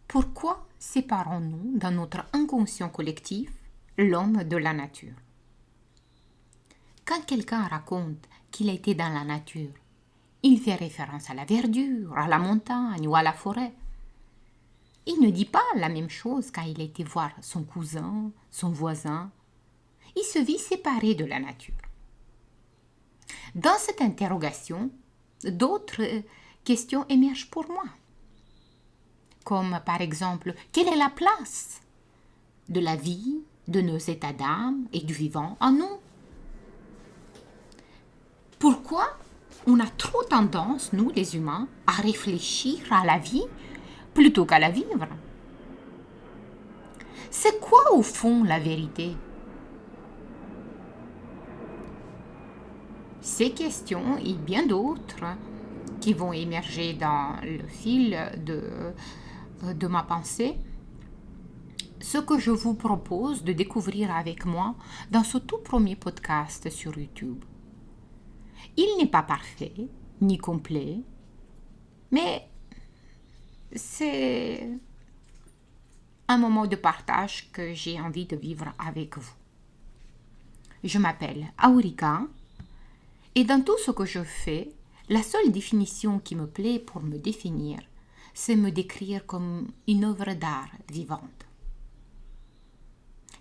Pourquoi séparons-nous dans notre inconscient collectif l'homme de la nature? Quand quelqu'un raconte qu'il a été dans la nature, il fait référence à la verdure, à la montagne ou à la forêt. Il ne dit pas la même chose quand il a été voir son cousin, son voisin. Il se vit séparé de la nature. Dans cette interrogation, d'autres questions émergent pour moi. Comme par exemple, quelle est la place de la vie, de nos états d'âme et du vivant en nous? Pourquoi on a trop tendance, nous les humains, à réfléchir à la vie plutôt qu'à la vivre? C'est quoi au fond la vérité? Ces questions et bien d'autres qui vont émerger dans le fil de ma pensée, ce que je vous propose de découvrir avec moi dans ce tout premier podcast sur YouTube. Il n'est pas parfait, ni complet, mais c'est un moment de partage que j'ai envie de vivre avec vous. Je m'appelle Aurika et dans tout ce que je fais, la seule définition qui me plaît pour me définir, c'est me décrire comme une œuvre d'art vivante.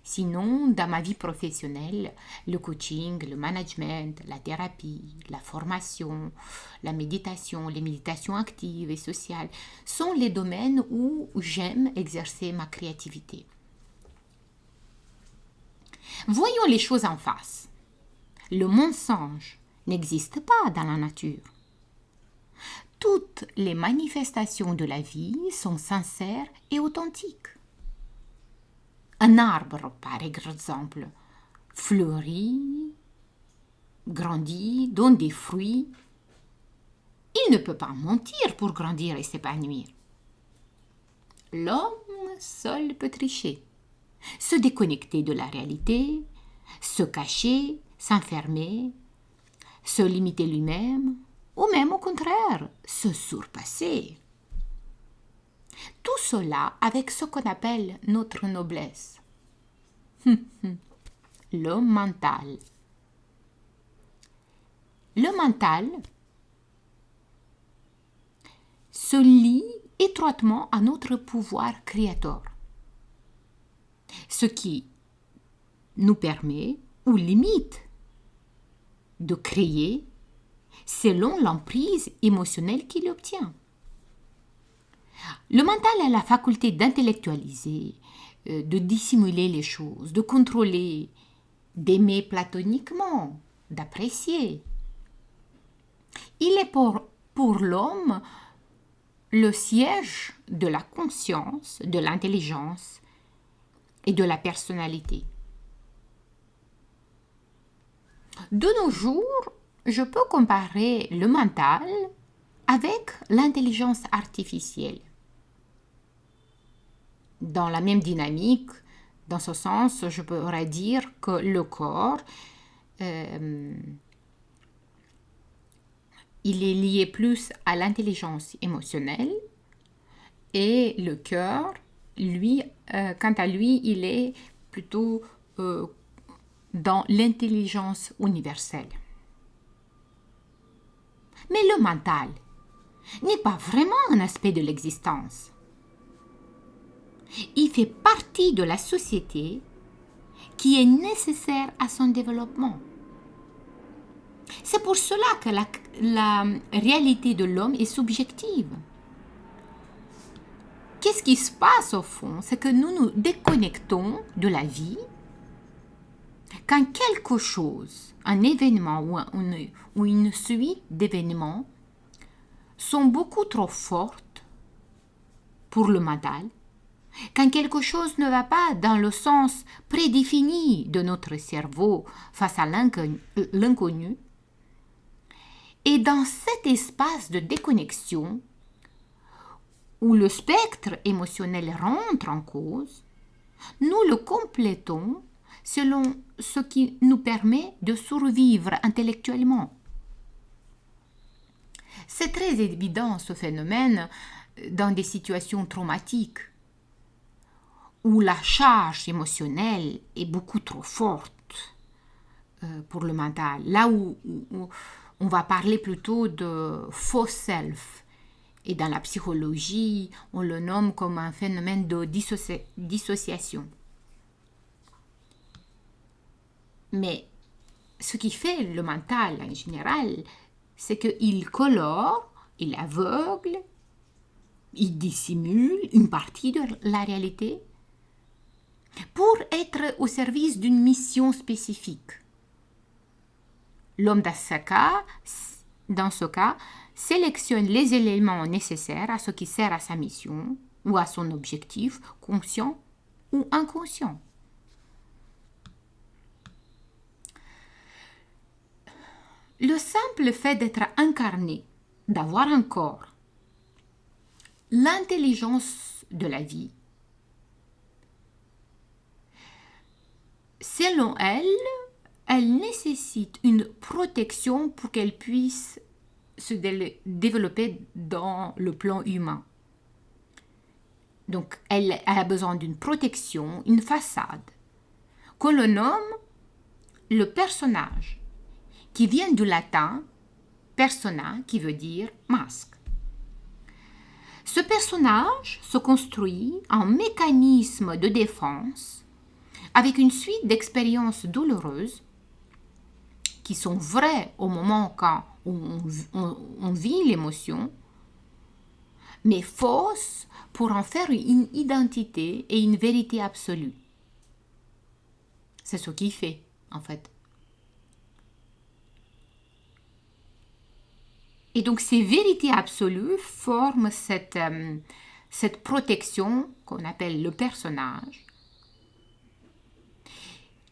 Sinon, dans ma vie professionnelle, le coaching, le management, la thérapie, la formation, la méditation, les méditations actives et sociales sont les domaines où j'aime exercer ma créativité. Voyons les choses en face. Le mensonge n'existe pas dans la nature. Toutes les manifestations de la vie sont sincères et authentiques. Un arbre, par exemple, fleurit, grandit, donne des fruits. Il ne peut pas mentir pour grandir et s'épanouir. L'homme seul peut tricher, se déconnecter de la réalité, se cacher, s'enfermer, se limiter lui-même, ou même au contraire, se surpasser. Tout cela avec ce qu'on appelle notre noblesse. Le mental. Le mental se lie étroitement à notre pouvoir créateur, ce qui nous permet ou limite de créer selon l'emprise émotionnelle qu'il obtient. Le mental a la faculté d'intellectualiser, de dissimuler les choses, de contrôler, d'aimer platoniquement, d'apprécier. Il est pour l'homme le siège de la conscience, de l'intelligence et de la personnalité. De nos jours, je peux comparer le mental avec l'intelligence artificielle. Dans la même dynamique, dans ce sens, je pourrais dire que le corps, il est lié plus à l'intelligence émotionnelle et le cœur, lui, quant à lui, il est plutôt dans l'intelligence universelle. Mais le mental n'est pas vraiment un aspect de l'existence. Il fait partie de la société qui est nécessaire à son développement. C'est pour cela que la réalité de l'homme est subjective. Qu'est-ce qui se passe au fond? C'est que nous nous déconnectons de la vie quand quelque chose, un événement ou une suite d'événements sont beaucoup trop fortes pour le mental, quand quelque chose ne va pas dans le sens prédéfini de notre cerveau face à l'inconnu, et dans cet espace de déconnexion où le spectre émotionnel rentre en cause, nous le complétons selon ce qui nous permet de survivre intellectuellement. C'est très évident ce phénomène dans des situations traumatiques où la charge émotionnelle est beaucoup trop forte pour le mental. Là où on va parler plutôt de faux self. Et dans la psychologie, on le nomme comme un phénomène de dissociation. Mais ce qui fait le mental en général, c'est qu'il colore, il aveugle, il dissimule une partie de la réalité pour être au service d'une mission spécifique. L'homme dans ce cas, sélectionne les éléments nécessaires à ce qui sert à sa mission ou à son objectif, conscient ou inconscient. Le simple fait d'être incarné, d'avoir un corps, l'intelligence de la vie, selon elle nécessite une protection pour qu'elle puisse se développer dans le plan humain. Donc, elle a besoin d'une protection, une façade, que l'on nomme le personnage, qui vient du latin persona, qui veut dire masque. Ce personnage se construit en mécanisme de défense avec une suite d'expériences douloureuses qui sont vraies au moment quand on vit l'émotion, mais fausses pour en faire une identité et une vérité absolue. C'est ce qu'il fait, en fait. Et donc, ces vérités absolues forment cette protection qu'on appelle le personnage,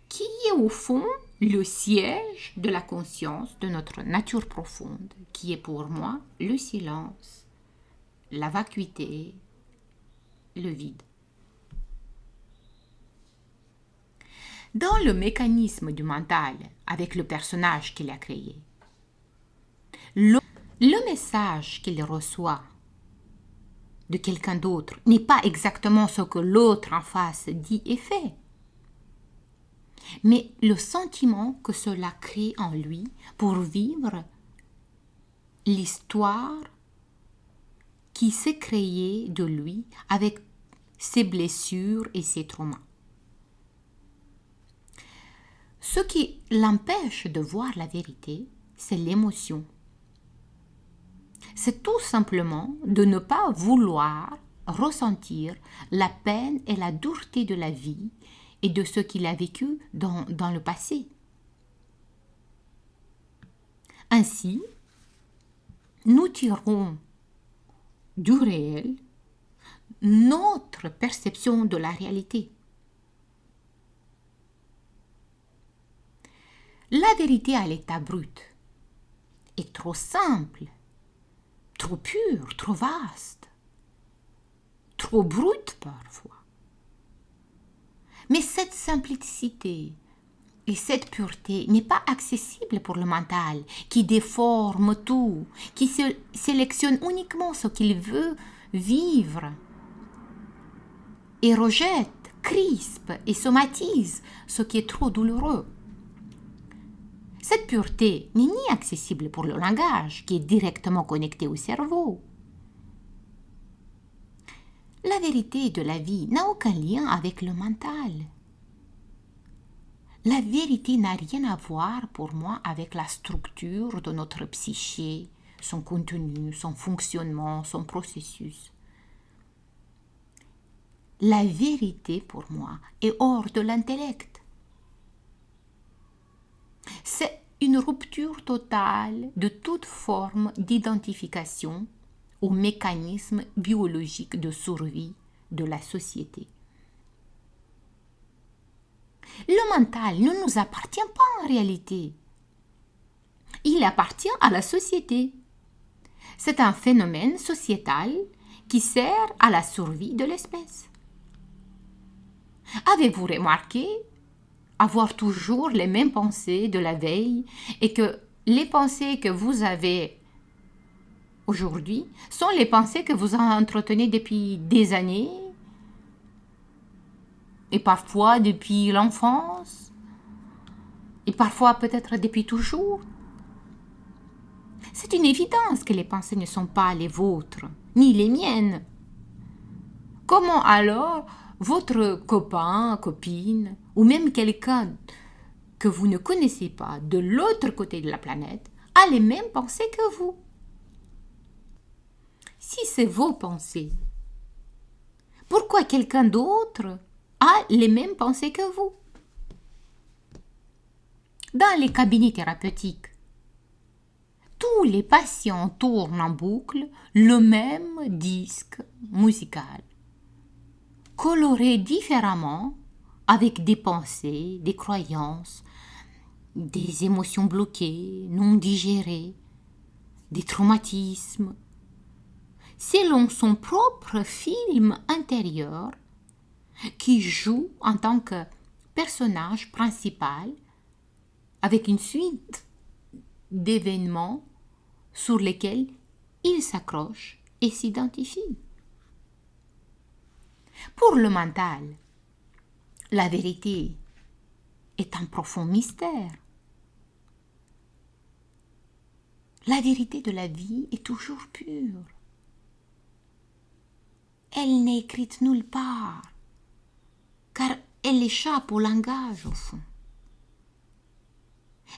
qui est au fond le siège de la conscience de notre nature profonde, qui est pour moi le silence, la vacuité, le vide. Dans le mécanisme du mental, avec le personnage qu'il a créé, le message qu'il reçoit de quelqu'un d'autre n'est pas exactement ce que l'autre en face dit et fait, mais le sentiment que cela crée en lui pour vivre l'histoire qui s'est créée de lui avec ses blessures et ses traumas. Ce qui l'empêche de voir la vérité, c'est l'émotion. C'est tout simplement de ne pas vouloir ressentir la peine et la dureté de la vie et de ce qu'il a vécu dans le passé. Ainsi, nous tirons du réel notre perception de la réalité. La vérité à l'état brut est trop simple, trop pure, trop vaste, trop brute parfois. Mais cette simplicité et cette pureté n'est pas accessible pour le mental qui déforme tout, qui sélectionne uniquement ce qu'il veut vivre et rejette, crispe et somatise ce qui est trop douloureux. Cette pureté n'est ni accessible pour le langage qui est directement connecté au cerveau. La vérité de la vie n'a aucun lien avec le mental. La vérité n'a rien à voir pour moi avec la structure de notre psyché, son contenu, son fonctionnement, son processus. La vérité pour moi est hors de l'intellect. C'est une rupture totale de toute forme d'identification au mécanisme biologique de survie de la société. Le mental ne nous appartient pas en réalité. Il appartient à la société. C'est un phénomène sociétal qui sert à la survie de l'espèce. Avez-vous remarqué avoir toujours les mêmes pensées de la veille et que les pensées que vous avez aujourd'hui sont les pensées que vous entretenez depuis des années et parfois depuis l'enfance, et parfois peut-être depuis toujours. C'est une évidence que les pensées ne sont pas les vôtres, ni les miennes. Comment alors votre copain, copine, ou même quelqu'un que vous ne connaissez pas de l'autre côté de la planète a les mêmes pensées que vous? Si c'est vos pensées, pourquoi quelqu'un d'autre a les mêmes pensées que vous? Dans les cabinets thérapeutiques, tous les patients tournent en boucle le même disque musical, coloré différemment, avec des pensées, des croyances, des émotions bloquées, non digérées, des traumatismes, selon son propre film intérieur qui joue en tant que personnage principal avec une suite d'événements sur lesquels il s'accroche et s'identifie. Pour le mental, la vérité est un profond mystère. La vérité de la vie est toujours pure. Elle n'est écrite nulle part, car elle échappe au langage au fond.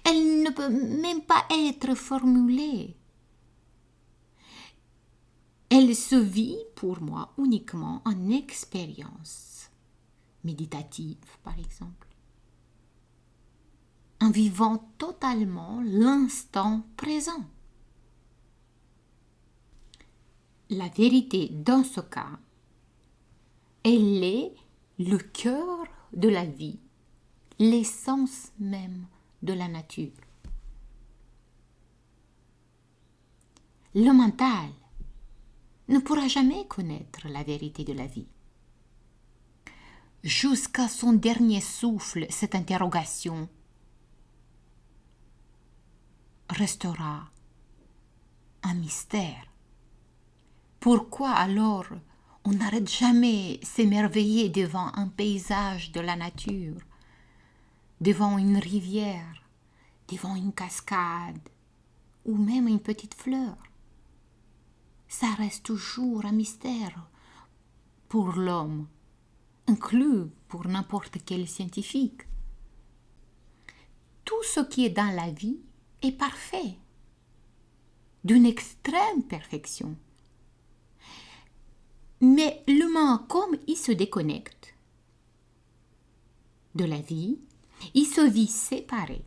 Elle ne peut même pas être formulée. Elle se vit pour moi uniquement en expérience méditative, par exemple, en vivant totalement l'instant présent. La vérité dans ce cas, elle est le cœur de la vie, l'essence même de la nature. Le mental ne pourra jamais connaître la vérité de la vie. Jusqu'à son dernier souffle, cette interrogation restera un mystère. Pourquoi alors on n'arrête jamais s'émerveiller devant un paysage de la nature, devant une rivière, devant une cascade ou même une petite fleur? Ça reste toujours un mystère pour l'homme, inclus pour n'importe quel scientifique. Tout ce qui est dans la vie est parfait, d'une extrême perfection. Mais l'humain, comme il se déconnecte de la vie, il se vit séparé.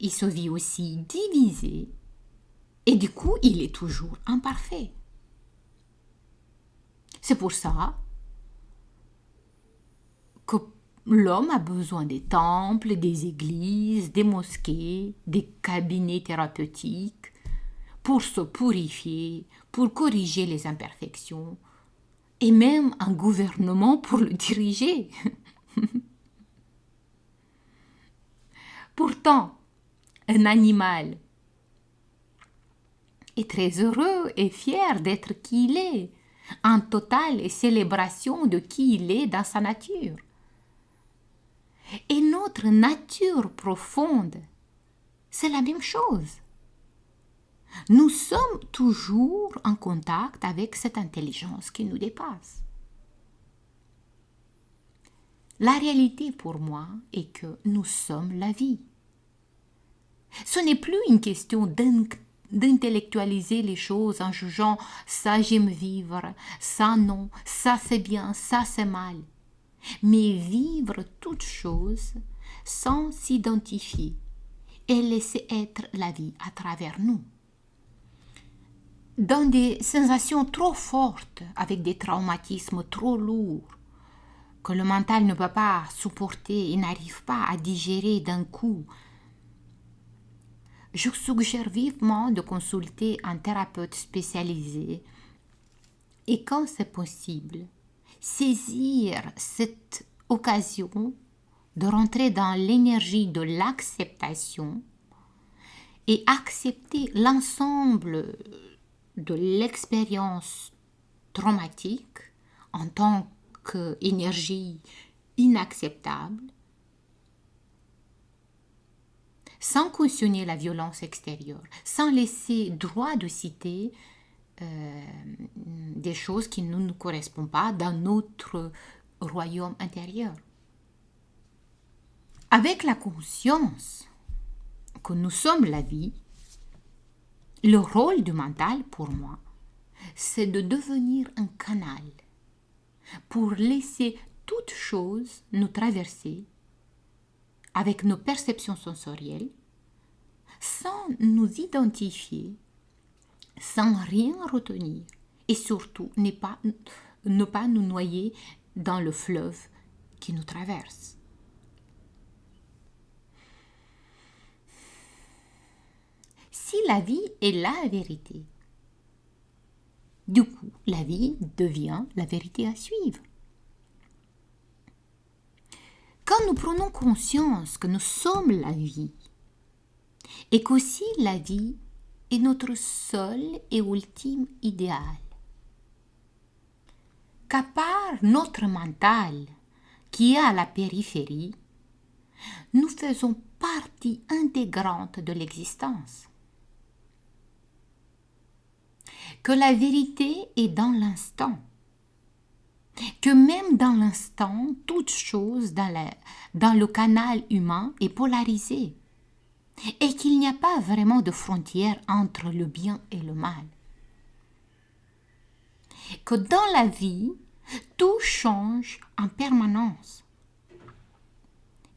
Il se vit aussi divisé et du coup, il est toujours imparfait. C'est pour ça que l'homme a besoin des temples, des églises, des mosquées, des cabinets thérapeutiques pour se purifier, pour corriger les imperfections et même un gouvernement pour le diriger. Pourtant, un animal est très heureux et fier d'être qui il est, en totale célébration de qui il est dans sa nature. Et notre nature profonde, c'est la même chose. Nous sommes toujours en contact avec cette intelligence qui nous dépasse. La réalité pour moi est que nous sommes la vie. Ce n'est plus une question d'intellectualiser les choses en jugeant ça j'aime vivre, ça non, ça c'est bien, ça c'est mal. Mais vivre toute chose sans s'identifier et laisser être la vie à travers nous. Dans des sensations trop fortes, avec des traumatismes trop lourds, que le mental ne peut pas supporter et n'arrive pas à digérer d'un coup, je suggère vivement de consulter un thérapeute spécialisé et quand c'est possible, saisir cette occasion de rentrer dans l'énergie de l'acceptation et accepter l'ensemble de l'expérience traumatique en tant énergie inacceptable, sans cautionner la violence extérieure, sans laisser droit de citer des choses qui ne nous correspondent pas dans notre royaume intérieur. Avec la conscience que nous sommes la vie, le rôle du mental pour moi, c'est de devenir un canal pour laisser toute chose nous traverser avec nos perceptions sensorielles, sans nous identifier, sans rien retenir, et surtout ne pas nous noyer dans le fleuve qui nous traverse. Si la vie est la vérité, du coup, la vie devient la vérité à suivre. Quand nous prenons conscience que nous sommes la vie et qu'aussi la vie est notre seul et ultime idéal, qu'à part notre mental qui est à la périphérie, nous faisons partie intégrante de l'existence. Que la vérité est dans l'instant, que même dans l'instant, toute chose dans le canal humain est polarisée et qu'il n'y a pas vraiment de frontière entre le bien et le mal. Que dans la vie, tout change en permanence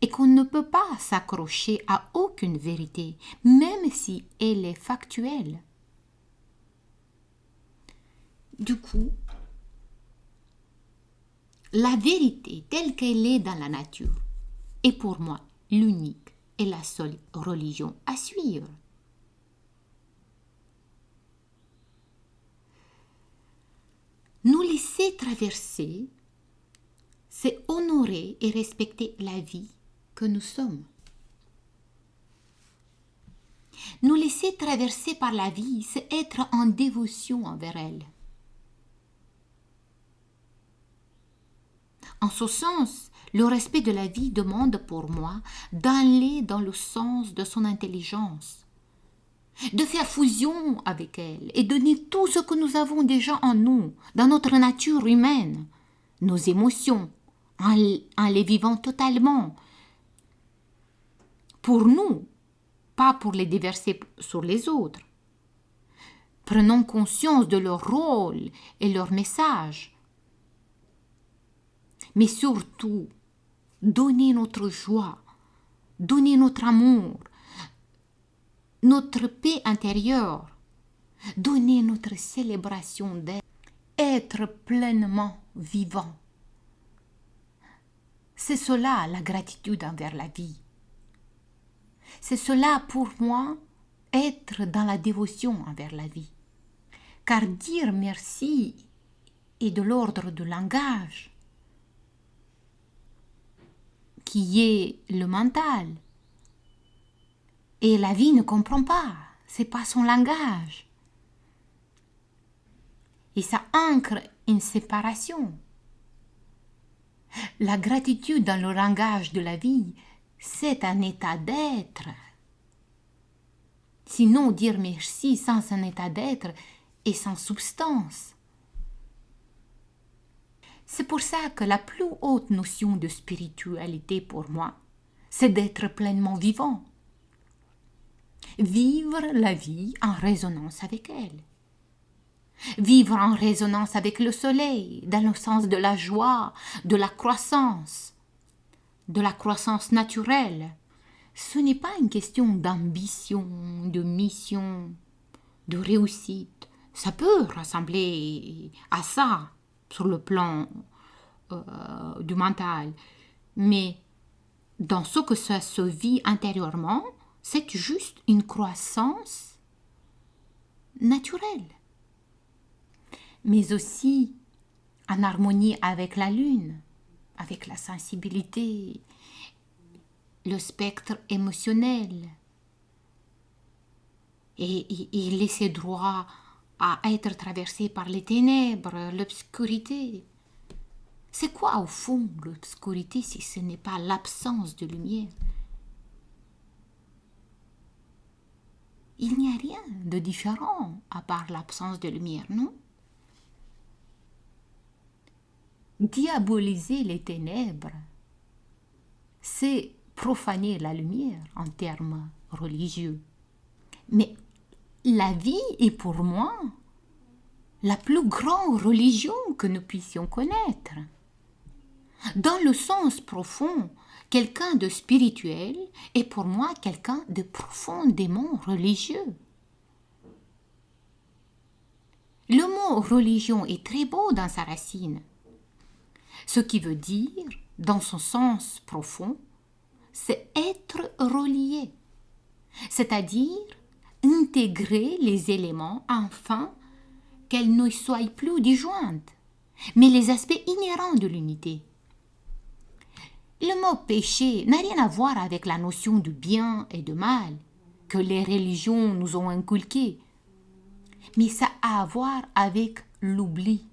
et qu'on ne peut pas s'accrocher à aucune vérité, même si elle est factuelle. Du coup, la vérité telle qu'elle est dans la nature est pour moi l'unique et la seule religion à suivre. Nous laisser traverser, c'est honorer et respecter la vie que nous sommes. Nous laisser traverser par la vie, c'est être en dévotion envers elle. En ce sens, le respect de la vie demande pour moi d'aller dans le sens de son intelligence, de faire fusion avec elle et donner tout ce que nous avons déjà en nous, dans notre nature humaine, nos émotions, en les vivant totalement, pour nous, pas pour les déverser sur les autres. Prenons conscience de leur rôle et leur message. Mais surtout, donner notre joie, donner notre amour, notre paix intérieure, donner notre célébration d'être, être pleinement vivant. C'est cela la gratitude envers la vie. C'est cela pour moi, être dans la dévotion envers la vie. Car dire merci est de l'ordre du langage, qui est le mental. Et la vie ne comprend pas, c'est pas son langage. Et ça ancre une séparation. La gratitude dans le langage de la vie, c'est un état d'être. Sinon, dire merci sans un état d'être est sans substance. C'est pour ça que la plus haute notion de spiritualité pour moi, c'est d'être pleinement vivant. Vivre la vie en résonance avec elle. Vivre en résonance avec le soleil, dans le sens de la joie, de la croissance naturelle. Ce n'est pas une question d'ambition, de mission, de réussite. Ça peut ressembler à ça sur le plan du mental, mais dans ce que ça se vit intérieurement, c'est juste une croissance naturelle, mais aussi en harmonie avec la lune, avec la sensibilité, le spectre émotionnel, et laisser droit à être traversé par les ténèbres, l'obscurité. C'est quoi au fond l'obscurité si ce n'est pas l'absence de lumière? Il n'y a rien de différent à part l'absence de lumière, non? Diaboliser les ténèbres, c'est profaner la lumière en termes religieux. Mais la vie est pour moi la plus grande religion que nous puissions connaître. Dans le sens profond, quelqu'un de spirituel est pour moi quelqu'un de profondément religieux. Le mot religion est très beau dans sa racine. Ce qui veut dire, dans son sens profond, c'est être relié, c'est-à-dire intégrer les éléments afin qu'elles ne soient plus disjointes, mais les aspects inhérents de l'unité. Le mot péché n'a rien à voir avec la notion de bien et de mal que les religions nous ont inculquées, mais ça a à voir avec l'oubli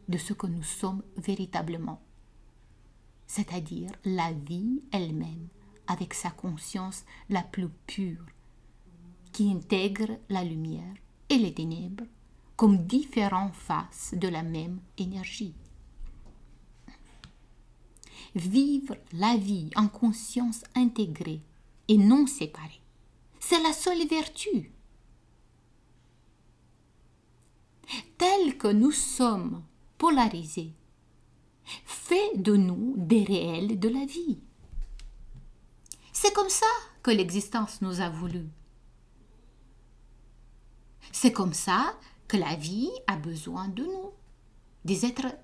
de ce que nous sommes véritablement, c'est-à-dire la vie elle-même, avec sa conscience la plus pure, qui intègre la lumière et les ténèbres comme différentes faces de la même énergie. Vivre la vie en conscience intégrée et non séparée, c'est la seule vertu. Tel que nous sommes polarisés, fait de nous des réels de la vie. C'est comme ça que l'existence nous a voulu. C'est comme ça que la vie a besoin de nous, des êtres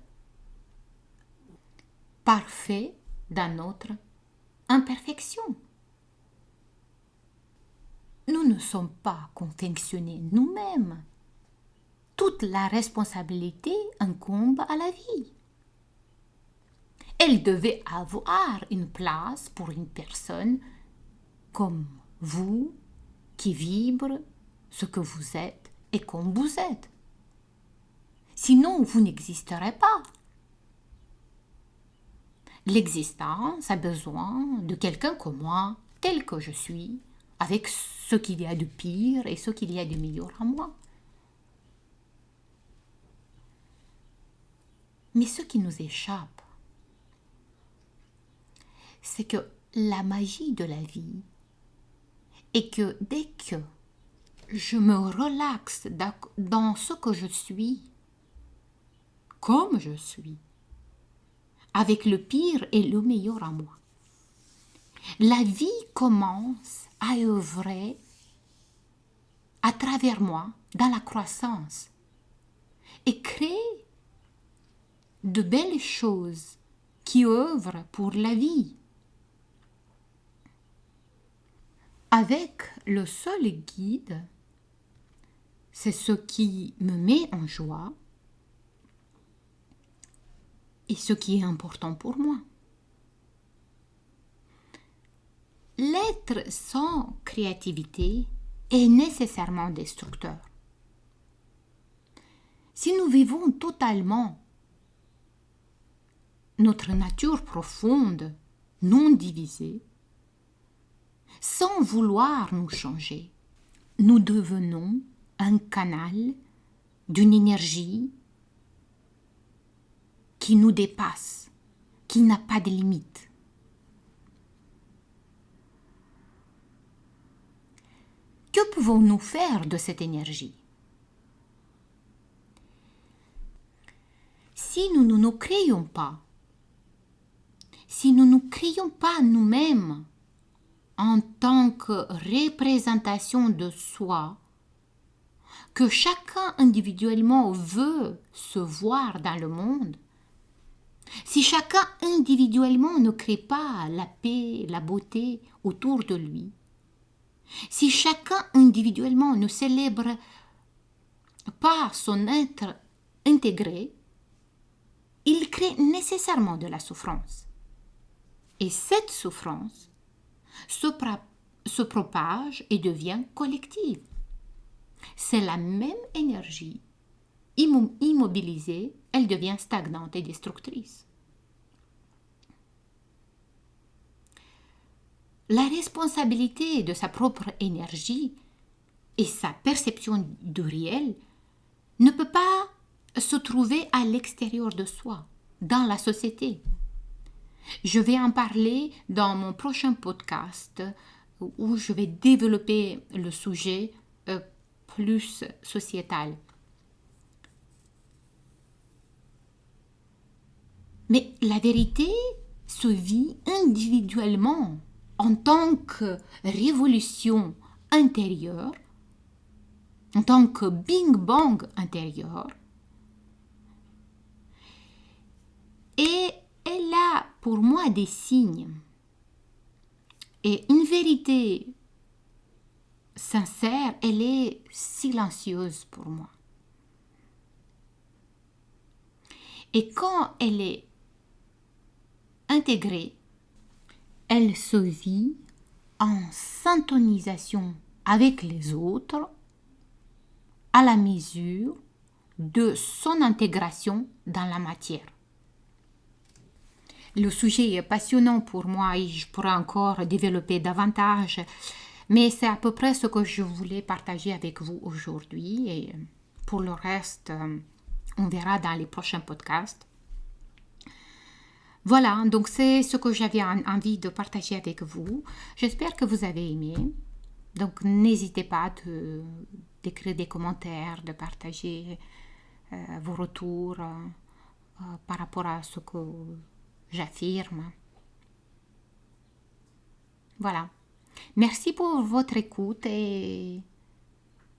parfaits dans notre imperfection. Nous ne sommes pas confectionnés nous-mêmes. Toute la responsabilité incombe à la vie. Elle devait avoir une place pour une personne comme vous qui vibre ce que vous êtes et comme vous êtes. Sinon, vous n'existerez pas. L'existence a besoin de quelqu'un comme moi, tel que je suis, avec ce qu'il y a de pire et ce qu'il y a de meilleur en moi. Mais ce qui nous échappe, c'est que la magie de la vie est que dès que je me relaxe dans ce que je suis, comme je suis, avec le pire et le meilleur en moi, la vie commence à œuvrer à travers moi dans la croissance et crée de belles choses qui œuvrent pour la vie. Avec le seul guide, c'est ce qui me met en joie et ce qui est important pour moi. L'être sans créativité est nécessairement destructeur. Si nous vivons totalement notre nature profonde, non divisée, sans vouloir nous changer, nous devenons un canal d'une énergie qui nous dépasse, qui n'a pas de limite. Que pouvons-nous faire de cette énergie? Si nous ne nous créons pas, si nous ne nous créons pas nous-mêmes en tant que représentation de soi, que chacun individuellement veut se voir dans le monde, si chacun individuellement ne crée pas la paix, la beauté autour de lui, si chacun individuellement ne célèbre pas son être intégré, il crée nécessairement de la souffrance. Et cette souffrance se propage et devient collective. C'est la même énergie immobilisée, elle devient stagnante et destructrice. la responsabilité de sa propre énergie et sa perception du réel ne peut pas se trouver à l'extérieur de soi, dans la société. Je vais en parler dans mon prochain podcast où je vais développer le sujet plus sociétal. Mais la vérité se vit individuellement en tant que révolution intérieure, en tant que Big Bang intérieur. Et elle a pour moi des signes. Et une vérité sincère, elle est silencieuse pour moi. Et quand elle est intégrée, elle se vit en syntonisation avec les autres à la mesure de son intégration dans la matière. Le sujet est passionnant pour moi et je pourrais encore développer davantage, mais c'est à peu près ce que je voulais partager avec vous aujourd'hui et pour le reste, on verra dans les prochains podcasts. Voilà, donc c'est ce que j'avais envie de partager avec vous. J'espère que vous avez aimé. Donc n'hésitez pas d'écrire des commentaires, de partager vos retours par rapport à ce que j'affirme. Voilà. Merci pour votre écoute et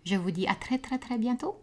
je vous dis à très très très bientôt.